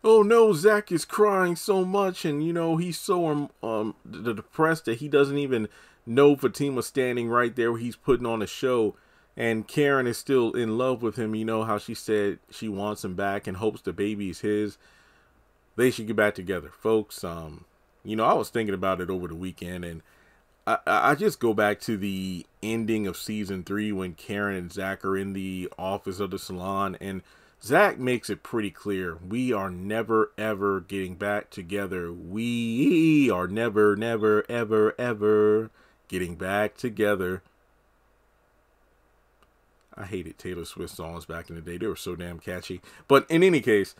oh no, Zach is crying so much, and he's so depressed that he doesn't even know Fatima's standing right there where he's putting on a show. And Karen is still in love with him. You know how she said she wants him back and hopes the baby is his. They should get back together, folks. I was thinking about it over the weekend, and I just go back to the ending of season 3 when Karen and Zach are in the office of the salon, and Zach makes it pretty clear we are never ever getting back together. We are never, never, ever, ever getting back together. I hated Taylor Swift songs back in the day. They were so damn catchy. But in any case,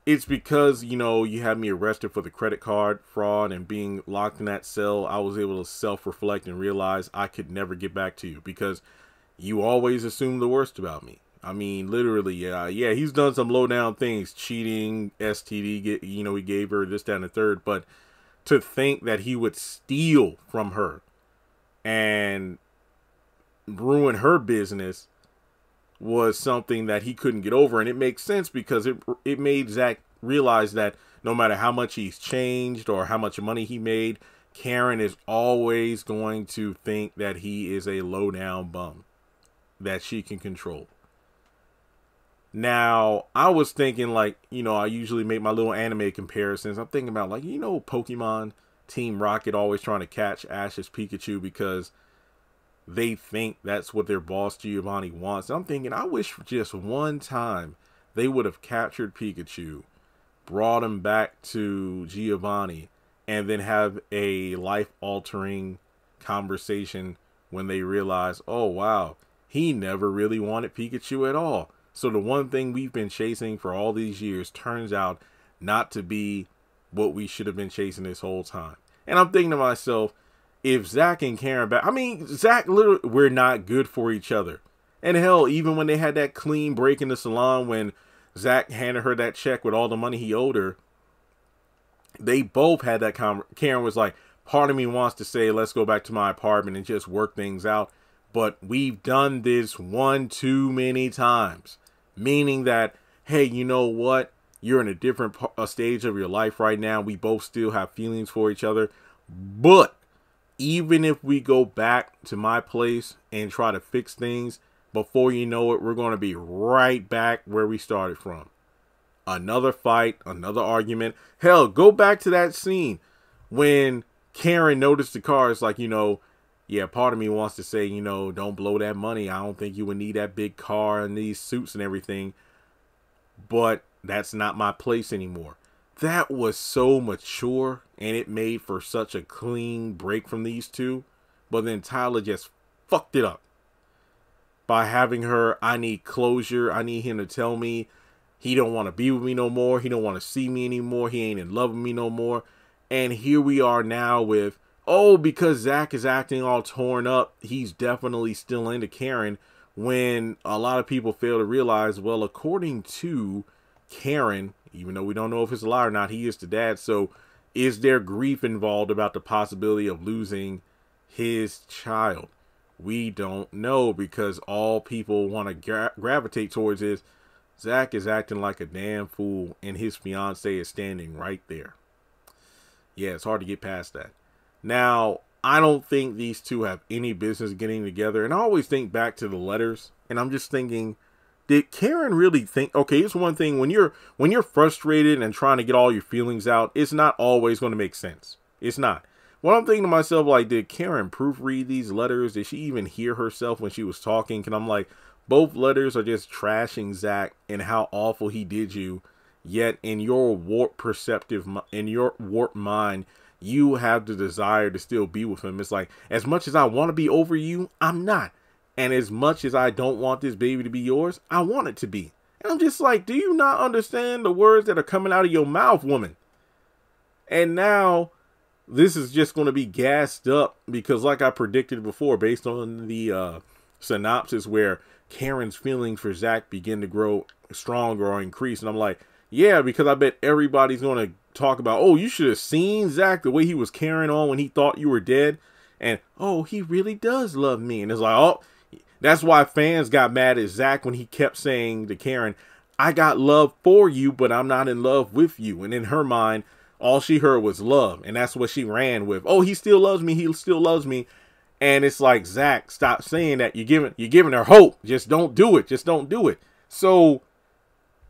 it's because, you had me arrested for the credit card fraud and being locked in that cell. I was able to self-reflect and realize I could never get back to you because you always assume the worst about me. I mean, literally, yeah, he's done some low down things, cheating, STD, he gave her this, that, and the third. But to think that he would steal from her and ruin her business was something that he couldn't get over. And it makes sense because it made Zach realize that no matter how much he's changed or how much money he made, Karen is always going to think that he is a low down bum that she can control. Now, I was thinking like, I usually make my little anime comparisons. I'm thinking about like, Pokemon Team Rocket always trying to catch Ash's Pikachu because they think that's what their boss Giovanni wants. I'm thinking, I wish just one time they would have captured Pikachu, brought him back to Giovanni, and then have a life-altering conversation when they realize, oh wow, he never really wanted Pikachu at all. So the one thing we've been chasing for all these years turns out not to be what we should have been chasing this whole time. And I'm thinking to myself, if Zach and Karen back, I mean, Zach, literally, we're not good for each other. And hell, even when they had that clean break in the salon when Zach handed her that check with all the money he owed her, they both had that Karen was like, part of me wants to say, let's go back to my apartment and just work things out. But we've done this one too many times. Meaning that, hey, you know what? You're in a different stage of your life right now. We both still have feelings for each other. But even if we go back to my place and try to fix things, before you know it, we're going to be right back where we started from. Another fight, another argument. Hell, go back to that scene when Karen noticed the car. It's like, yeah, part of me wants to say, don't blow that money. I don't think you would need that big car and these suits and everything. But that's not my place anymore. That was so mature and it made for such a clean break from these two. But then Tyler just fucked it up by having her, I need closure. I need him to tell me he don't want to be with me no more. He don't want to see me anymore. He ain't in love with me no more. And here we are now with, oh, because Zach is acting all torn up, he's definitely still into Karen, when a lot of people fail to realize, well, according to Karen, even though we don't know if it's a lie or not, he is the dad. So is there grief involved about the possibility of losing his child? We don't know, because all people want to gravitate towards is Zach is acting like a damn fool and his fiance is standing right there. Yeah, it's hard to get past that. Now, I don't think these two have any business getting together. And I always think back to the letters, and I'm just thinking, did Karen really think, okay, it's one thing when you're frustrated and trying to get all your feelings out, it's not always going to make sense. It's not. Well, I'm thinking to myself, like, did Karen proofread these letters? Did she even hear herself when she was talking? And I'm like, both letters are just trashing Zach and how awful he did you. Yet in your warped mind, you have the desire to still be with him. It's like, as much as I want to be over you, I'm not. And as much as I don't want this baby to be yours, I want it to be. And I'm just like, do you not understand the words that are coming out of your mouth, woman? And now this is just going to be gassed up because, like I predicted before, based on the synopsis where Karen's feelings for Zach begin to grow stronger or increase. And I'm like, yeah, because I bet everybody's going to talk about, oh, you should have seen Zach the way he was carrying on when he thought you were dead. And, oh, he really does love me. And it's like, oh, that's why fans got mad at Zach when he kept saying to Karen, I got love for you, but I'm not in love with you. And in her mind, all she heard was love. And that's what she ran with. Oh, he still loves me. He still loves me. And it's like, Zach, stop saying that. You're giving her hope. Just don't do it. Just don't do it. So,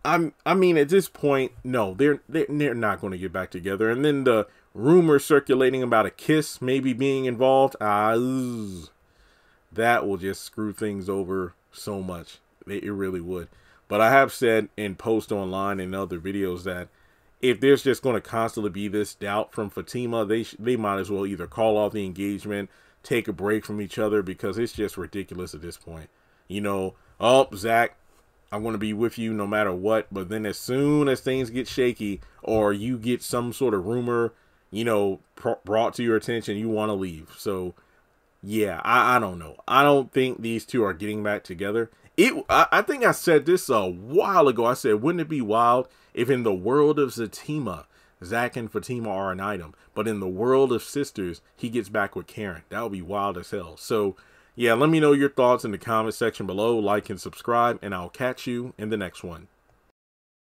I mean, at this point, no, they're not going to get back together. And then the rumor circulating about a kiss maybe being involved, that will just screw things over so much. It really would. But I have said in posts online and other videos that if there's just going to constantly be this doubt from Fatima, they might as well either call off the engagement, take a break from each other, because it's just ridiculous at this point. You know, oh, Zach, I'm going to be with you no matter what. But then as soon as things get shaky or you get some sort of rumor, you know, brought to your attention, you want to leave. So, yeah, I don't know. I don't think these two are getting back together. I think I said this a while ago. I said, wouldn't it be wild if in the world of Zatima, Zach and Fatima are an item, but in the world of sisters, he gets back with Karen? That would be wild as hell. So, yeah, let me know your thoughts in the comment section below. Like and subscribe, and I'll catch you in the next one.